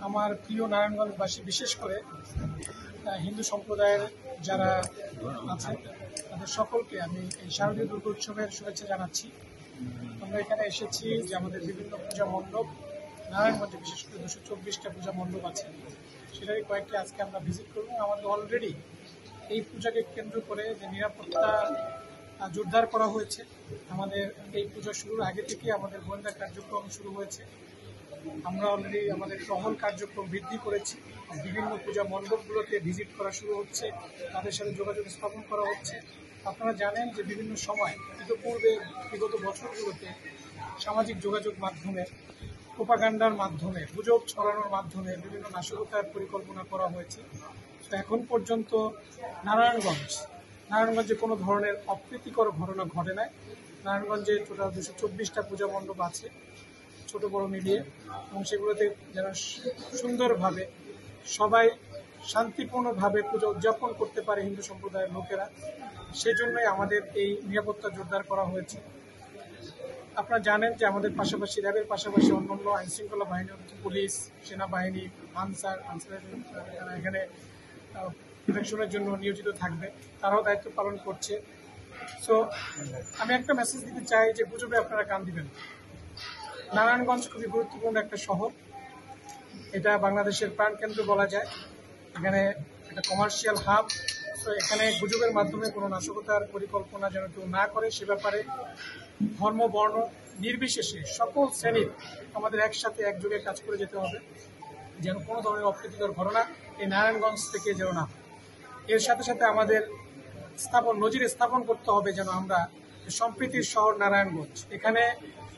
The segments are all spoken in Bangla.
আমার প্রিয় নারায়ণগঞ্জবাসী, বিশেষ করে হিন্দু সম্প্রদায়ের যারা আছে তাদের সকলকে আমি এই শারদীয় দুর্গোৎসবের শুভেচ্ছা জানাচ্ছি। আমরা এখানে এসেছি যে আমাদের বিভিন্ন পূজা মণ্ডপ নারায়ণগঞ্জে, বিশেষ করে 224টা পূজা মণ্ডপ আছে, সেটারই কয়েকটি আজকে আমরা ভিজিট করব। আমাদের অলরেডি এই পূজাকে কেন্দ্র করে যে নিরাপত্তা জোরদার করা হয়েছে। আমাদের এই পূজা শুরুর আগে থেকে আমাদের গোয়েন্দা কার্যক্রম শুরু হয়েছে। আমরা অলরেডি আমাদের টহল কার্যক্রম বৃদ্ধি করেছি। বিভিন্ন পূজা মণ্ডপগুলোতে ভিজিট করা শুরু হচ্ছে, তাদের সাথে যোগাযোগ স্থাপন করা হচ্ছে। আপনারা জানেন যে বিভিন্ন সময় ইতিপূর্বে বিগত বছরগুলোতে সামাজিক যোগাযোগ মাধ্যমে, প্রোপাগান্ডার মাধ্যমে, গুজব ছড়ানোর মাধ্যমে বিভিন্ন নাশকতার পরিকল্পনা করা হয়েছে। তো এখন পর্যন্ত নারায়ণগঞ্জে কোনো ধরনের অপ্রীতিকর ঘটনা ঘটে নাই। নারায়ণগঞ্জে টোটাল 224টা পূজা মণ্ডপ আছে, ছোট বড় মিলিয়ে, এবং সেগুলোতে যারা সুন্দরভাবে সবাই শান্তিপূর্ণভাবে পূজা উদযাপন করতে পারে হিন্দু সম্প্রদায়ের লোকেরা, সেজন্যই আমাদের এই নিরাপত্তা জোরদার করা হয়েছে। আপনারা জানেন যে আমাদের পাশাপাশি র্যাবের পাশাপাশি অন্যান্য আইনশৃঙ্খলা বাহিনী, পুলিশ, সেনাবাহিনী, আনসার যারা এখানে প্রোটেকশনের জন্য নিয়োজিত থাকবে, তারাও দায়িত্ব পালন করছে। সো আমি একটা মেসেজ দিতে চাই যে গুজবে আপনারা কান দিবেন। নারায়ণগঞ্জ খুবই গুরুত্বপূর্ণ একটা শহর, এটা বাংলাদেশের প্রাণকেন্দ্র বলা যায়। এখানে একটা কমার্শিয়াল হাব। তো এখানে গুজবের মাধ্যমে কোনো নাশকতার পরিকল্পনা যেন কেউ না করে, সে ব্যাপারে ধর্ম বর্ণ নির্বিশেষে সকল শ্রেণীর আমাদের একসাথে একযোগে কাজ করে যেতে হবে, যেন কোনো ধরনের অপ্রীতিকর ঘটনা এই নারায়ণগঞ্জ থেকে যেন না। এর সাথে সাথে আমাদের নজির স্থাপন করতে হবে যেন আমরা সম্প্রীতির শহর নারায়ণগঞ্জ, এখানে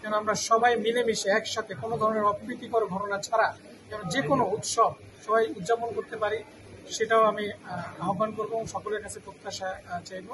যেন আমরা সবাই মিলেমিশে একসাথে কোনো ধরনের অপ্রীতিকর ঘটনা ছাড়া যেন যে কোনো উৎসব সবাই উদযাপন করতে পারি, সেটাও আমি আহ্বান করব এবং সকলের কাছে প্রত্যাশা চাইব।